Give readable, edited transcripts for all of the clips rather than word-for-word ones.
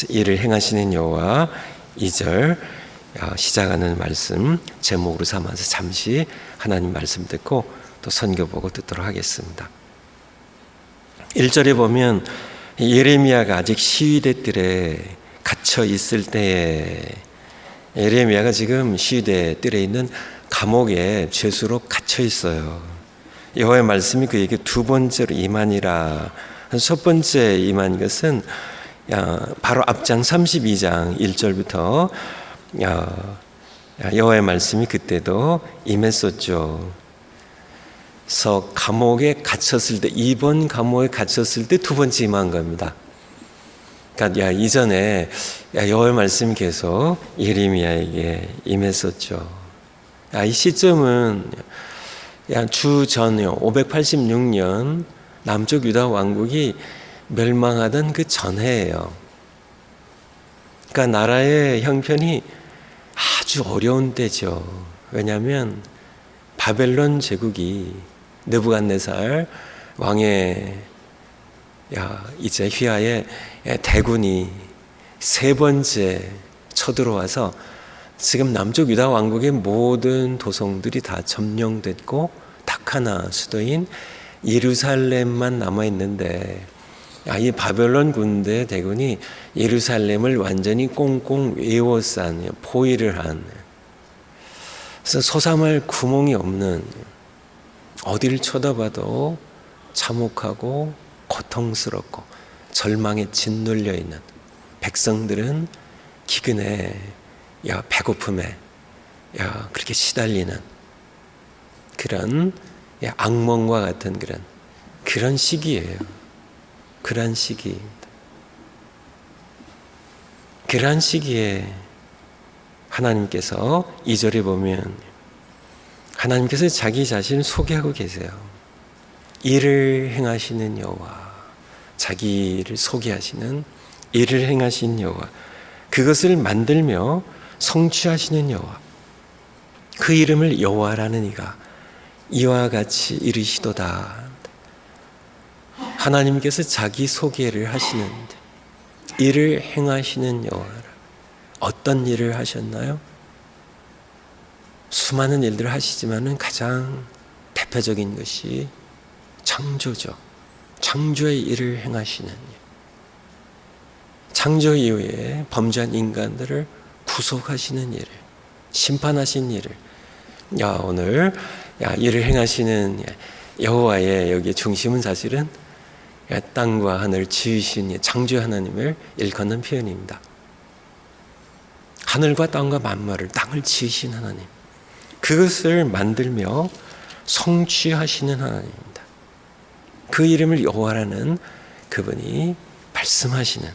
일을 행하시는 여호와 2절 시작하는 말씀 제목으로 삼아서 잠시 하나님 말씀 듣고 또 선교 보고 듣도록 하겠습니다. 1절에 보면 예레미야가 아직 시위대 뜰에 갇혀 있을 때에 예레미야가 지금 시위대 뜰에 있는 감옥에 죄수로 갇혀 있어요. 여호와의 말씀이 그에게 두 번째로 임하니라. 첫 번째 임한 것은 바로 앞장 32장 1절부터 여호와의 말씀이 그때도 임했었죠. 그래서 감옥에 갇혔을 때, 이번 감옥에 갇혔을 때 두 번째 임한 겁니다. 그러니까 이전에 여호와의 말씀이 계속 예레미야에게 임했었죠. 이 시점은 주 전요 586년 남쪽 유다 왕국이 멸망하던 그 전해예요. 그러니까 나라의 형편이 아주 어려운 때죠. 왜냐하면 바벨론 제국이 느부갓네살 왕의 이제 휘하에 대군이 세 번째 쳐들어와서 지금 남쪽 유다 왕국의 모든 도성들이 다 점령됐고 딱 하나 수도인 예루살렘만 남아있는데 이 바벨론 군대 대군이 예루살렘을 완전히 꽁꽁 에워싼 포위를 한, 그래서 소삼할 구멍이 없는, 어디를 쳐다봐도 참혹하고 고통스럽고 절망에 짓눌려 있는, 백성들은 기근에 배고픔에 그렇게 시달리는 그런 악몽과 같은 그런 시기예요. 그러한 시기입니다. 그러한 시기에 하나님께서 2절에 보면 하나님께서 자기 자신을 소개하고 계세요. 일을 행하시는 여호와, 자기를 소개하시는 일을 행하시는 여호와, 그것을 만들며 성취하시는 여호와, 그 이름을 여호와라는 이가 이와 같이 이르시도다. 하나님께서 자기 소개를 하시는데 일을 행하시는 여호와라. 어떤 일을 하셨나요? 수많은 일들을 하시지만은 가장 대표적인 것이 창조죠. 창조의 일을 행하시는 일. 창조 이후에 범죄한 인간들을 구속하시는 일을, 심판하신 일을, 오늘 일을 행하시는 여호와의 여기에 중심은 사실은 땅과 하늘을 지으신 창조 하나님을 일컫는 표현입니다. 하늘과 땅과 만물을, 땅을 지으신 하나님, 그것을 만들며 성취하시는 하나님입니다. 그 이름을 여호와라는 그분이 말씀하시는,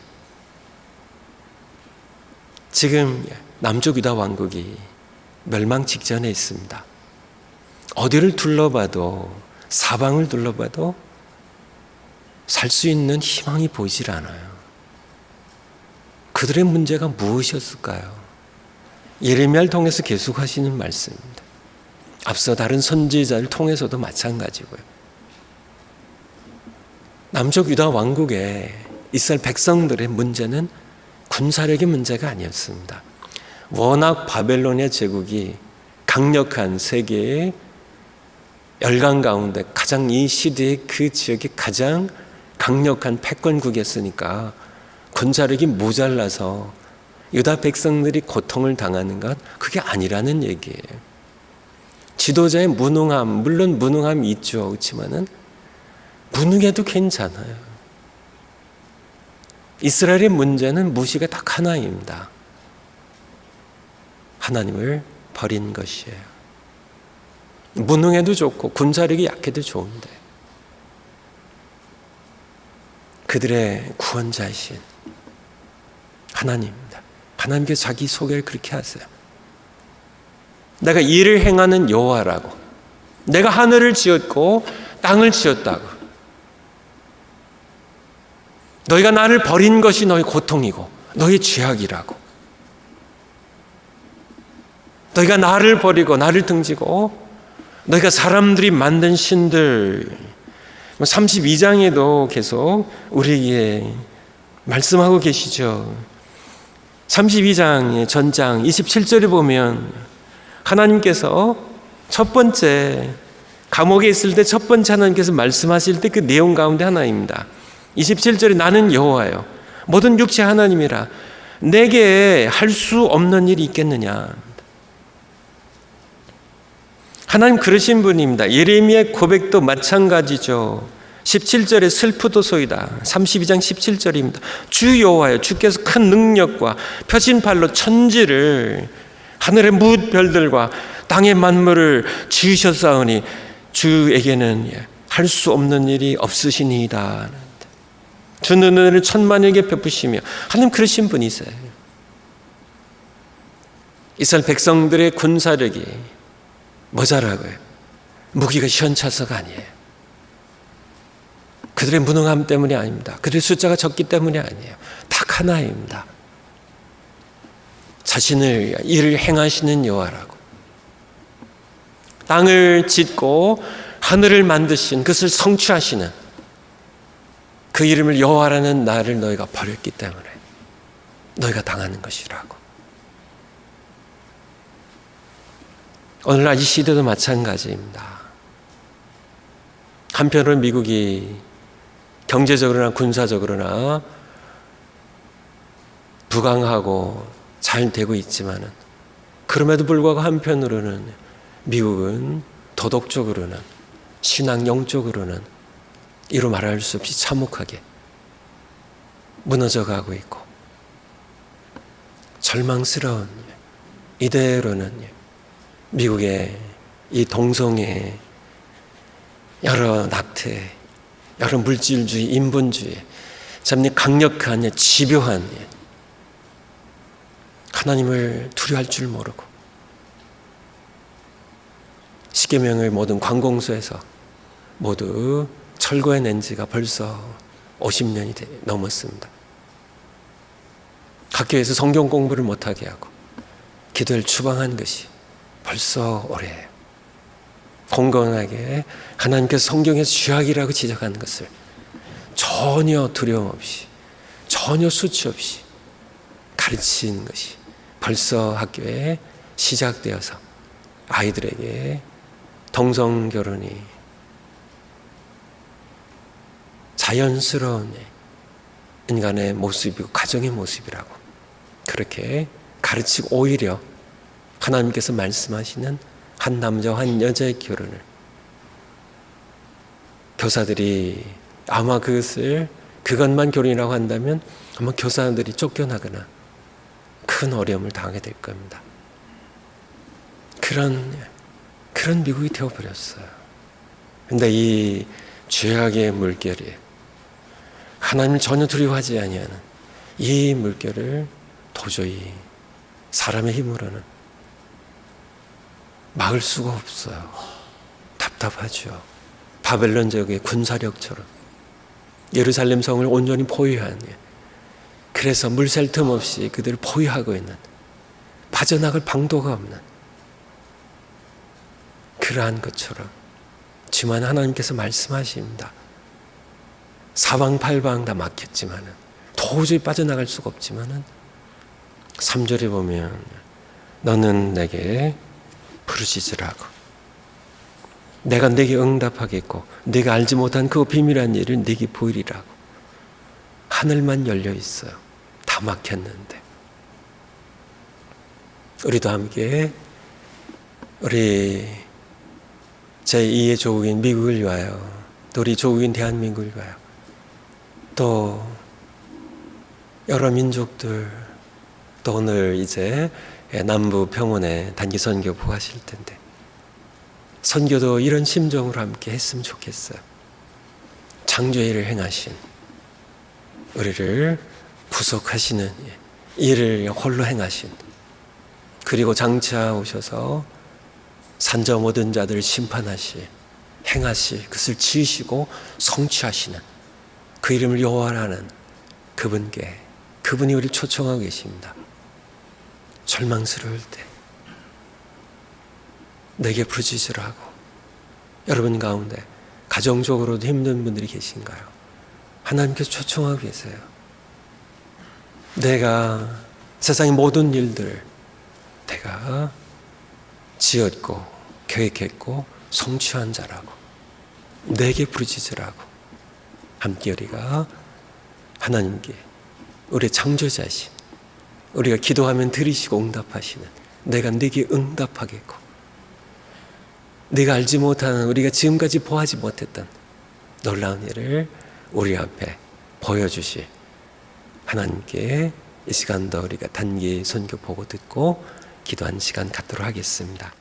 지금 남쪽 유다 왕국이 멸망 직전에 있습니다. 어디를 둘러봐도, 사방을 둘러봐도 살 수 있는 희망이 보이질 않아요. 그들의 문제가 무엇이었을까요? 예레미야를 통해서 계속 하시는 말씀입니다. 앞서 다른 선지자를 통해서도 마찬가지고요. 남쪽 유다 왕국의 이스라엘 백성들의 문제는 군사력의 문제가 아니었습니다. 워낙 바벨로니아 제국이 강력한 세계의 열강 가운데 가장, 이 시대의 그 지역이 가장 강력한 패권국이었으니까 군사력이 모자라서 유다 백성들이 고통을 당하는 것, 그게 아니라는 얘기예요. 지도자의 무능함, 물론 무능함이 있죠. 그렇지만은 무능해도 괜찮아요. 이스라엘의 문제는 무시가 딱 하나입니다. 하나님을 버린 것이에요. 무능해도 좋고 군사력이 약해도 좋은데 그들의 구원자이신 하나님입니다. 하나님께서 자기 소개를 그렇게 하세요. 내가 일을 행하는 여호와라고, 내가 하늘을 지었고 땅을 지었다고, 너희가 나를 버린 것이 너희 고통이고 너희 죄악이라고, 너희가 나를 버리고 나를 등지고 너희가 사람들이 만든 신들, 32장에도 계속 우리에게 말씀하고 계시죠. 32장의 전장 27절에 보면 하나님께서 첫 번째 감옥에 있을 때 첫 번째 하나님께서 말씀하실 때 그 내용 가운데 하나입니다. 27절에 나는 여호와요 모든 육체 하나님이라 내게 할 수 없는 일이 있겠느냐. 하나님 그러신 분입니다. 예레미야의 고백도 마찬가지죠. 17절에 슬프도소이다. 32장 17절입니다. 주 여호와여 주께서 큰 능력과 펴진 팔로 천지를 하늘의 무별들과 땅의 만물을 지으셨사오니 주에게는 할 수 없는 일이 없으시니이다. 주는 은혜를 천만에게 베푸시며 하나님 그러신 분이세요. 이스라엘 백성들의 군사력이 모자라고요. 무기가 시원찮아서가 아니에요. 그들의 무능함 때문이 아닙니다. 그들의 숫자가 적기 때문이 아니에요. 딱 하나입니다. 자신을 위한 일을 행하시는 여호와라고. 땅을 짓고 하늘을 만드신 그것을 성취하시는 그 이름을 여호와라는 나를 너희가 버렸기 때문에 너희가 당하는 것이라고. 오늘날 이 시대도 마찬가지입니다. 한편으로는 미국이 경제적으로나 군사적으로나 부강하고 잘 되고 있지만은 그럼에도 불구하고 한편으로는 미국은 도덕적으로는 신앙 영적으로는 이루 말할 수 없이 참혹하게 무너져가고 있고 절망스러운 이대로는 미국의 이 동성애 여러 낙태 여러 물질주의 인본주의 참 강력한 집요한 하나님을 두려워할 줄 모르고 십계명을 모든 관공서에서 모두 철거해낸 지가 벌써 50년이 넘었습니다. 학교에서 성경 공부를 못하게 하고 기도를 추방한 것이 벌써 오래예요. 공건하게 하나님께서 성경에서 죄악이라고 지적하는 것을 전혀 두려움 없이 전혀 수치 없이 가르치는 것이 벌써 학교에 시작되어서 아이들에게 동성 결혼이 자연스러운 인간의 모습이고 가정의 모습이라고 그렇게 가르치고 오히려 하나님께서 말씀하시는 한 남자와 한 여자의 결혼을 교사들이 아마 그것만 결혼이라고 한다면 아마 교사들이 쫓겨나거나 큰 어려움을 당하게 될 겁니다. 그런 미국이 되어버렸어요. 그런데 이 죄악의 물결이 하나님을 전혀 두려워하지 아니하는 이 물결을 도저히 사람의 힘으로는 막을 수가 없어요. 답답하죠. 바벨론 제국의 군사력처럼 예루살렘 성을 온전히 포위한, 그래서 물샐 틈 없이 그들을 포위하고 있는, 빠져나갈 방도가 없는 그러한 것처럼 지만 하나님께서 말씀하십니다. 사방팔방 다 막혔지만은 도저히 빠져나갈 수가 없지만은 3절에 보면 너는 내게 부르짖으라고, 내가 네게 응답하겠고 네가 알지 못한 그 비밀한 일을 네게 보이리라고. 하늘만 열려 있어요. 다 막혔는데. 우리도 함께 우리 제2의 조국인 미국을 위하여, 또 우리 조국인 대한민국을 위하여, 또 여러 민족들, 또 오늘 이제 남부 평원에 단기 선교 부하실 텐데 선교도 이런 심정으로 함께 했으면 좋겠어요. 창조의 일을 행하신, 우리를 구속하시는 일을 홀로 행하신, 그리고 장차 오셔서 산자 모든 자들을 심판하실, 행하실, 그것을 지으시고 성취하시는 그 이름을 여호와라는 그분께, 그분이 우리를 초청하고 계십니다. 절망스러울 때 내게 부르짖으라고. 여러분 가운데 가정적으로도 힘든 분들이 계신가요? 하나님께서 초청하고 계세요. 내가 세상의 모든 일들 내가 지었고 계획했고 성취한 자라고, 내게 부르짖으라고 함께 우리가 하나님께, 우리의 창조자신, 우리가 기도하면 들으시고 응답하시는 내가 네게 응답하겠고, 네가 알지 못하는, 우리가 지금까지 보아하지 못했던 놀라운 일을 우리 앞에 보여주실 하나님께 이 시간도 우리가 단기 선교 보고 듣고 기도하는 시간 갖도록 하겠습니다.